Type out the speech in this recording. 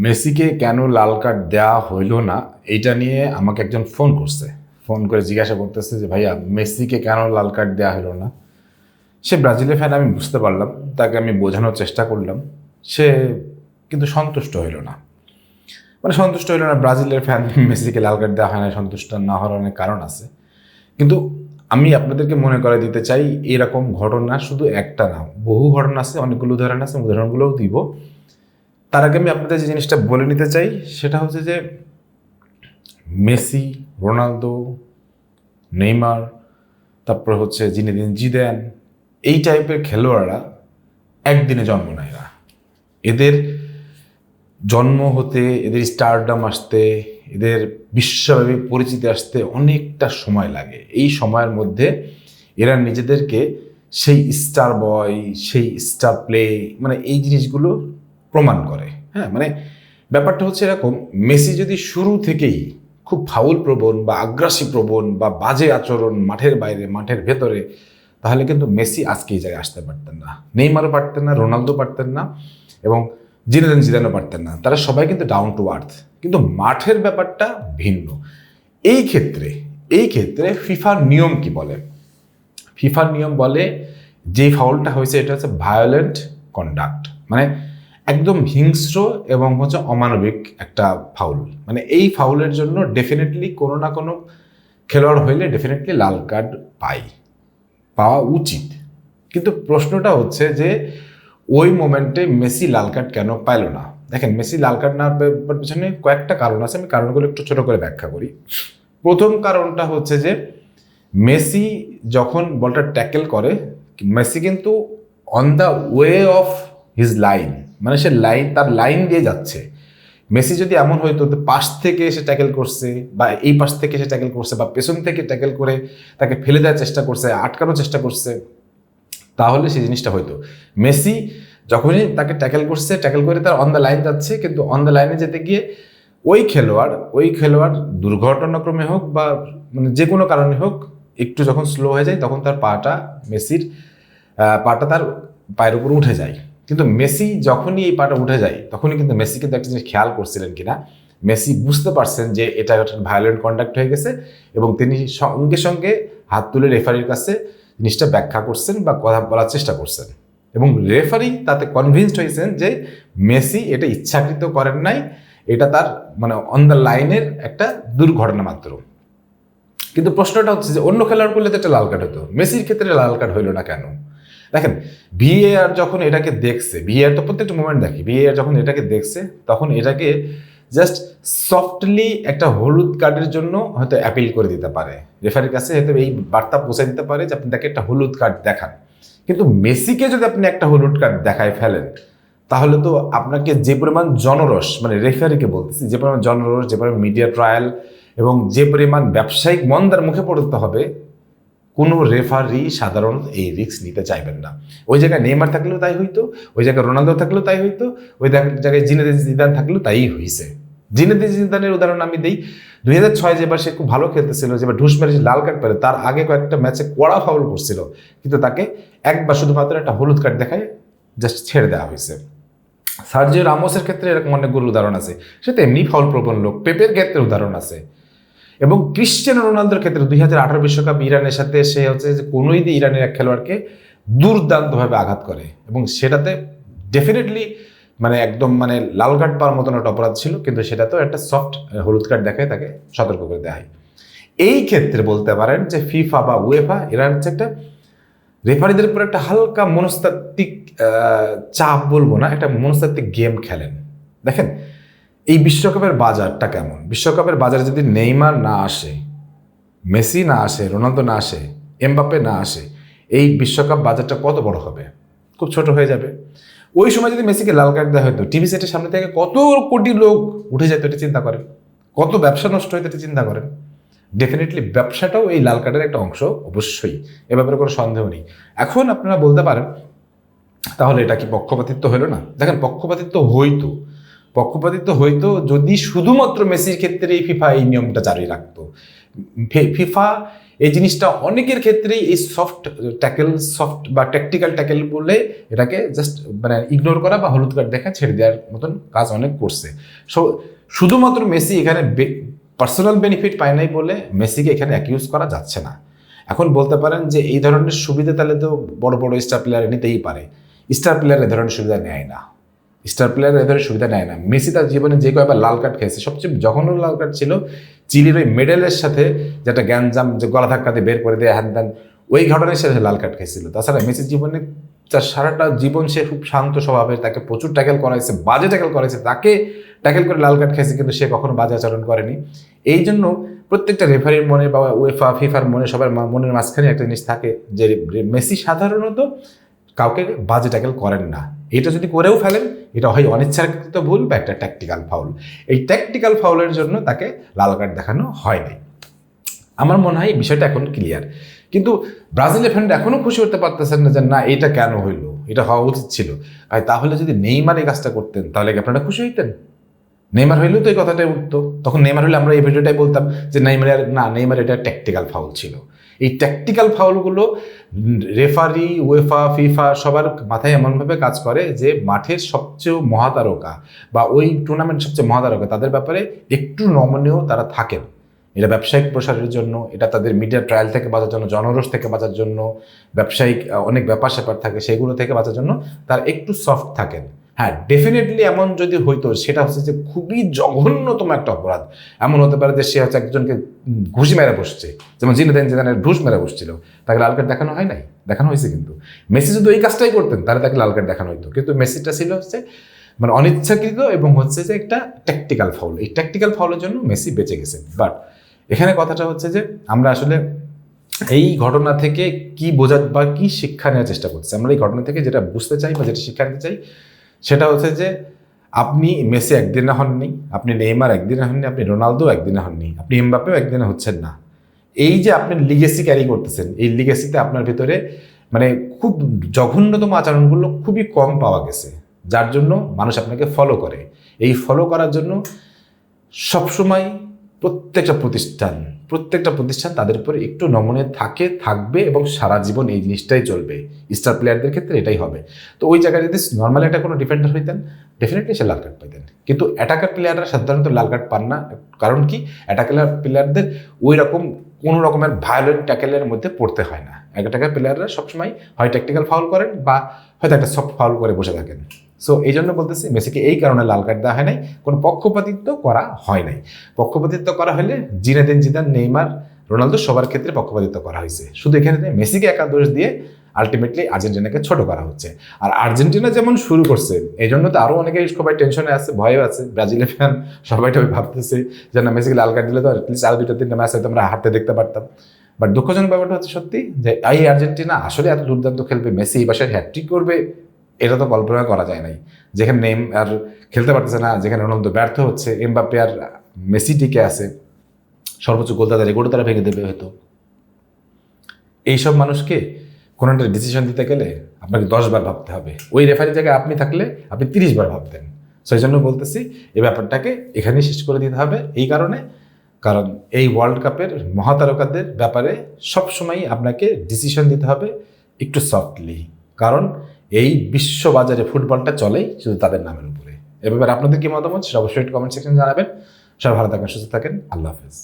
মেসিকে কেন লাল কার্ড দেওয়া হইল না এইটা নিয়ে আমাকে একজন ফোন করছে। ফোন করে জিজ্ঞাসা করতেছে যে ভাইয়া মেসিকে কেন লাল কার্ড দেওয়া হলো না। সে ব্রাজিলের ফ্যান, আমি বুঝতে পারলাম, তাকে আমি বোঝানোর চেষ্টা করলাম, সে কিন্তু সন্তুষ্ট হইল না। মানে সন্তুষ্ট হইল না, ব্রাজিলের ফ্যান, মেসিকে লাল কার্ড দেওয়া হয় না, সন্তুষ্ট না হওয়ার অনেক কারণ আছে। কিন্তু আমি আপনাদেরকে মনে করে দিতে চাই, এরকম ঘটনা শুধু একটা না, বহু ঘটনা আছে, অনেকগুলো উদাহরণ আছে, উদাহরণগুলোও দিব। তার আগে আমি আপনাদের যে জিনিসটা বলে নিতে চাই সেটা হচ্ছে যে মেসি, রোনালদো, নেইমার, তারপর হচ্ছে জিনেদিন জিদান, এই টাইপের খেলোয়াড়রা একদিনে জন্ম নেয় না। এদের জন্ম হতে, এদের স্টারডাম আসতে, এদের বিশ্বব্যাপী পরিচিতি আসতে অনেকটা সময় লাগে। এই সময়ের মধ্যে এরা নিজেদেরকে সেই স্টার বয়, সেই স্টার প্লে, মানে এই জিনিসগুলো প্রমাণ করে। হ্যাঁ, মানে ব্যাপারটা হচ্ছে এরকম, মেসি যদি শুরু থেকেই খুব ফাউল প্রবণ বা আগ্রাসী প্রবণ বা বাজে আচরণ মাঠের বাইরে মাঠের ভেতরে, তাহলে কিন্তু মেসি আজকে এই জায়গায় আসতে পারতেন না, নেইমারও পারতেন না, রোনালদো পারতেন না, এবং জিনেদিন জিদানও পারতেন না। তারা সবাই কিন্তু ডাউন টু আর্থ। কিন্তু মাঠের ব্যাপারটা ভিন্ন। এই ক্ষেত্রে ফিফার নিয়ম কি বলে? ফিফার নিয়ম বলে যে ফাউলটা হয়েছে এটা হচ্ছে ভায়োলেন্ট কন্ডাক্ট, মানে একদম হিংস্র এবং হচ্ছে অমানবিক একটা ফাউল। মানে এই ফাউলের জন্য ডেফিনেটলি কোনো না কোনো খেলোয়াড় হইলে ডেফিনেটলি লাল কার্ড পাওয়া উচিত। কিন্তু প্রশ্নটা হচ্ছে যে ওই মোমেন্টে মেসি লাল কার্ড কেন পাইল না? দেখেন, মেসি লাল কার্ড না পাওয়ার পিছনে কয়েকটা কারণ আছে, আমি কারণগুলো একটু ছোট করে ব্যাখ্যা করি। প্রথম কারণটা হচ্ছে যে মেসি যখন বলটা ট্যাকেল করে, মেসি কিন্তু on the way of his line, মানে সে তার লাইন দিয়ে যাচ্ছে। মেসি যদি এমন হইতো পাশ থেকে এসে ট্যাকেল করছে, বা এই পাশ থেকে এসে ট্যাকেল করছে, বা পেছন থেকে ট্যাকেল করে তাকে ফেলে দেওয়ার চেষ্টা করছে, আটকানোর চেষ্টা করছে, তাহলে সেই জিনিসটা হইতো। মেসি যখনই তাকে ট্যাকেল করছে, ট্যাকেল করে তার অন দ্য লাইন যাচ্ছে, কিন্তু অন দ্য লাইনে যেতে গিয়ে ওই খেলোয়াড় দুর্ঘটনাক্রমে হোক বা মানে যে কোনো কারণে হোক একটু যখন স্লো হয়ে যায়, তখন তার মেসির পাটা তার পায়ের উপর উঠে যায়। কিন্তু মেসি যখনই এই পাটা উঠে যায়, তখনই কিন্তু মেসি কিন্তু একটা জিনিস খেয়াল করছিলেন কিনা, মেসি বুঝতে পারছেন যে এটা একটা ভায়োলেন্ট কন্ডাক্ট হয়ে গেছে, এবং তিনি সঙ্গে সঙ্গে হাত তুলে রেফারির কাছে জিনিসটা ব্যাখ্যা করছেন বা কথা বলার চেষ্টা করছেন, এবং রেফারি তাতে কনভিন্সড হয়েছেন যে মেসি এটা ইচ্ছাকৃত করেন নাই, এটা তার মানে অন দ্য লাইনের একটা দুর্ঘটনা মাত্র। কিন্তু প্রশ্নটা হচ্ছে যে অন্য খেলোয়াড় করলে তো একটা লাল কার্ড হতো, মেসির ক্ষেত্রে লাল কার্ড হইল না কেন? দেখেন, ভিএআর যখন এটাকে দেখছে, ভিএআর তো প্রত্যেকটা মোমেন্ট দেখি, ভিএআর যখন এটাকে দেখছে তখন এটাকে জাস্ট সফটলি একটা হলুদ কার্ডের জন্য হয়তো অ্যাপিল করে দিতে পারে, রেফারির কাছে হয়তো এই বার্তা পৌঁছে দিতে পারে যে আপনি তাকে একটা হলুদ কার্ড দেখান। কিন্তু মেসিকে যদি আপনি একটা হলুদ কার্ড দেখায় ফেলেন, তাহলে তো আপনাকে যে পরিমাণ জনরস, মানে রেফারিকে বলতেছি, যে পরিমাণ জনরস, যে পরিমাণ মিডিয়া ট্রায়াল এবং যে পরিমাণ ব্যবসায়িক মন্দার মুখে পড়তে হবে, কোনো রেফারি সাধারণত এই রিস্ক নিতে চাইবেন না। ওই জায়গায় নেইমার থাকলেও তাই হইতো, ওই জায়গায় রোনালদো থাকলেও তাই হইতো, ওই জায়গায় জিনেদিন জিদান থাকলেও তাই হয়েছে। জিনেদিন জিদানের উদাহরণ আমি দিই। 2006 যেবার সে খুব ভালো খেলতেছিল, যেবার ঢুস মেরে লাল কার্ড পেলে, তার আগে কয়েকটা ম্যাচে কড়া ফাউল করছিল, কিন্তু তাকে একবার শুধুমাত্র একটা হলুদ কার্ড দেখায় জাস্ট ছেড়ে দেওয়া হয়েছে। সার্জিও রামোসের ক্ষেত্রে এরকম অনেকগুলো উদাহরণ আছে, সে তো এমনি ফাউল প্রবণ লোক। পেপের ক্ষেত্রে উদাহরণ আছে, এবং ক্রিশ্চিয়ানো রোনালদোর ক্ষেত্রে 2018 বিশ্বকাপ ইরানের সাথে সে হচ্ছে যে কোনোই দিয়ে ইরানের এক খেলোয়াড়কে দুর্দান্তভাবে আঘাত করে, এবং সেটাতে ডেফিনেটলি মানে একদম মানে লাল কার্ড পাওয়ার মতন একটা অপরাধ ছিল, কিন্তু সেটাতেও একটা সফট হলুদ কার্ড দেখায় তাকে সতর্ক করে দেওয়া হয়। এই ক্ষেত্রে বলতে পারেন যে ফিফা বা উয়েফা এরা হচ্ছে একটা রেফারিদের উপর একটা হালকা মনস্তাত্ত্বিক চাপ বলবো না, একটা মনস্তাত্ত্বিক গেম খেলেন। দেখেন, এই বিশ্বকাপের বাজারটা কেমন? বিশ্বকাপের বাজারে যদি নেইমার না আসে, মেসি না আসে, রোনালদো না আসে, এমবাপ্পে না আসে, এই বিশ্বকাপ বাজারটা কত বড় হবে? খুব ছোট হয়ে যাবে। ওই সময় যদি মেসিকে লাল কার্ড দেওয়া হতো, টিভি সেটের সামনে থেকে কত কোটি লোক উঠে যেত, এটা চিন্তা করেন। কত ব্যবসা নষ্ট হইতো, এটা চিন্তা করেন। ডেফিনেটলি ব্যবসাটাও এই লাল কার্ডের একটা অংশ, অবশ্যই, এ ব্যাপারে কোনো সন্দেহ নেই। এখন আপনারা বলতে পারেন তাহলে এটা কি পক্ষপাতিত্ব হলো না? দেখেন, পক্ষপাতিত্ব হইতো যদি শুধুমাত্র মেসির ক্ষেত্রে ফিফা এই নিয়মটা জারি রাখতো। ফিফা এই জিনিসটা অনেকের ক্ষেত্রেই এই সফট ট্যাকেল, সফট বা ট্যাকটিক্যাল ট্যাকেল বলে এটাকে জাস্ট মানে ইগনোর করা বা হলুদ কার্ড দেখা ছেড়ে দেওয়ার মতন কাজ অনেক করছে। সো শুধুমাত্র মেসি এখানে পার্সোনাল বেনিফিট পায় নাই বলে মেসিকে এখানে অ্যাকিউজ করা যাচ্ছে না। এখন বলতে পারেন যে এই ধরনের সুবিধা তাহলে তো বড় বড় স্টার প্লেয়ার নিতেই পারে, স্টার প্লেয়ার এ ধরনের সুবিধা নেয় না, স্টার প্লেয়ার এ ধরনের সুবিধা নেয় না। মেসি তার জীবনে যে কয়েকবার লাল কার্ড খেয়েছে, সবচেয়ে জঘন্য লাল কার্ড ছিল চিলির ওই মেডেলের সাথে, যেটা গ্যাঞ্জাম, যে গলা ধাক্কা দিয়ে বের করে দেয় হ্যান ত্যান, ওই ঘটনার সাথে লাল কার্ড খেয়েছিল। তাছাড়া মেসির জীবনে তার সারাটা জীবন সে খুব শান্ত স্বভাবের, তাকে প্রচুর ট্যাকেল করাইছে, বাজে ট্যাকেল করাইছে, তাকে ট্যাকেল করে লাল কার্ড খেয়েছে, কিন্তু সে কখনো বাজে আচরণ করেনি। এই জন্য প্রত্যেকটা রেফারির মনে বা উয়েফা ফিফার মনে, সবার মনের মাঝখানে একটা জিনিস থাকে যে মেসি সাধারণত কাউকে বাজে ট্যাকেল করেন না। এটা যদি করেও ফেলেন, এটা হয় অনিচ্ছাকৃত ভুল বা একটা ট্যাকটিক্যাল ফাউল। এই ট্যাকটিক্যাল ফাউলের জন্য তাকে লাল কার্ড দেখানো হয়নি। আমার মনে হয় বিষয়টা এখন ক্লিয়ার। কিন্তু ব্রাজিলের ফ্যানরা এখনও খুশি হতে পারতেছেন না যে না এটা কেন হইলো, এটা হওয়া উচিত ছিল। তাহলে যদি নেইমার এই কাজটা করতেন তাহলে কি আপনারা খুশি হইতেন? নেইমার হইলেও তো এই কথাটাই উঠতো। তখন নেইমার হলে আমরা এই ভিডিওটাই বলতাম যে নেইমার এটা ট্যাকটিক্যাল ফাউল ছিল। এই ট্যাকটিক্যাল ফাউলগুলো রেফারি, উয়েফা, ফিফা সবার মাথায় এমনভাবে কাজ করে যে মাঠের সবচেয়ে মহাতারকা বা ওই টুর্নামেন্ট সবচেয়ে মহাতারকা, তাদের ব্যাপারে একটু নমনীয় তারা থাকেন। এটা ব্যবসায়িক প্রসারের জন্য, এটা তাদের মিডিয়া ট্রায়াল থেকে বাঁচার জন্য, জনরোষ থেকে বাঁচার জন্য, ব্যবসায়িক অনেক ব্যাপার স্যাপার থাকে সেগুলো থেকে বাঁচার জন্য তারা একটু সফট থাকেন। হ্যাঁ, ডেফিনেটলি এমন যদি হইতো, সেটা হচ্ছে যে খুবই জঘন্যতম একটা অপরাধ। এমন হতে পারে যে সে হচ্ছে একজনকে ঘুষি মেরে বসছে, যেমন জিনেদিনের ঘুষ মেরে বসছিল, তাকে লাল কার্ড দেখানো হয় নাই? দেখানো হয়েছে। কিন্তু মেসি যদি ওই কাজটাই করতেন তাহলে তাকে লাল কার্ড দেখানো হইতো। কিন্তু মেসিটা ছিল হচ্ছে মানে অনিচ্ছাকৃত এবং হচ্ছে যে একটা ট্যাকটিক্যাল ফাউল। এই ট্যাকটিক্যাল ফাউলের জন্য মেসি বেঁচে গেছে। বাট এখানে কথাটা হচ্ছে যে আমরা আসলে এই ঘটনা থেকে কি বোঝার বা কি শিক্ষা নেওয়ার চেষ্টা করছি। আমরা এই ঘটনা থেকে যেটা বুঝতে চাই বা যেটা শিক্ষা নিতে চাই সেটা হচ্ছে যে আপনি মেসি একদিনে হননি, আপনি নেইমার একদিনে হননি, আপনি রোনালদো একদিনে হননি, আপনি এমবাপ্পেও একদিনে হচ্ছেন না। এই যে আপনি লিগেসি ক্যারি করতেছেন, এই লিগেসিতে আপনার ভিতরে মানে খুব জঘন্যতম আচরণগুলো খুবই কম পাওয়া গেছে, যার জন্য মানুষ আপনাকে ফলো করে। এই ফলো করার জন্য সবসময় প্রত্যেকটা প্রতিষ্ঠান তাদের উপরে একটু নমনীয় থাকবে এবং সারা জীবন এই জিনিসটাই চলবে। স্টার প্লেয়ারদের ক্ষেত্রে এটাই হবে। তো ওই জায়গায় যদি নর্মালি একটা কোনো ডিফেন্ডার হইতেন, ডেফিনেটলি সে লাল কার্ড পাইতেন। কিন্তু অ্যাটাকার প্লেয়াররা সাধারণত লাল কার্ড পান না। কারণ কি? অ্যাটাকার প্লেয়ারদের ওই রকম কোনো রকমের ভায়োলেন্ট ট্যাকেলের মধ্যে পড়তে হয় না। অ্যাটাকার প্লেয়াররা সবসময় হয় ট্যাকটিক্যাল ফাউল করেন বা হয়তো একটা সফট ফাউল করে বসে থাকেন। সো এই জন্য বলতেছি মেসিকে এই কারণে লাল কার্ড দেওয়া হয় নাই, কোনো পক্ষপাতিত্ব করা হয় নাই। পক্ষপাতিত্ব করা হলে জিদান, নেইমার, রোনালদো সবার ক্ষেত্রে পক্ষপাতিত্ব করা হয়েছে। শুধু এখানে মেসিকে একা দোষ দিয়ে আলটিমেটলি আর্জেন্টিনাকে ছোট করা হচ্ছে। আর আর্জেন্টিনা যেমন শুরু করছে, এই জন্য তো আরও অনেকে সবাই টেনশনে আছে, ভয়ে আছে। ব্রাজিলের ফ্যান সবাই ভাবতেছে যে না মেসিকে লাল কার্ড দিলে তো অ্যাটলিস্ট আরও 2-3টা ম্যাচ হয়তো আমরা হারতে দেখতে পারতাম। বাট দুঃখজনক ব্যাপারটা হচ্ছে সত্যি যে এই আর্জেন্টিনা আসলে এত দুর্দান্ত খেলবে, মেসি এই বাসায় হ্যাট্রিক করবে, এটা তো কল্পনা করা যায় নাই। যেখানে আর খেলতে পারতেছে না, যেখানে রোনালদো ব্যর্থ হচ্ছে, এমবাপ্পে আর মেসি টিকে আছে, সর্বোচ্চ গোলদাতা রেকর্ডও তারা ভেঙে দেবে হয়তো। এইসব মানুষকে কোনো একটা ডিসিশন দিতে গেলে আপনাকে 10 বার ভাবতে হবে। ওই রেফারির জায়গায় আপনি থাকলে আপনি 30 বার ভাবতেন। সেই জন্য বলতেছি এই ব্যাপারটাকে এখানেই শেষ করে দিতে হবে। এই কারণ এই ওয়ার্ল্ড কাপের মহাতারকাদের ব্যাপারে সবসময়ই আপনাকে ডিসিশন দিতে হবে একটু সফটলি। কারণ এই বিশ্ববাজারে ফুটবলটা চলেই শুধু তাদের নামের উপরে। এ ব্যাপারে আপনাদের কি মতামত সেটা অবশ্যই কমেন্ট সেকশনে জানাবেন। সবাই ভালো থাকেন, সুস্থ থাকেন। আল্লাহ হাফেজ।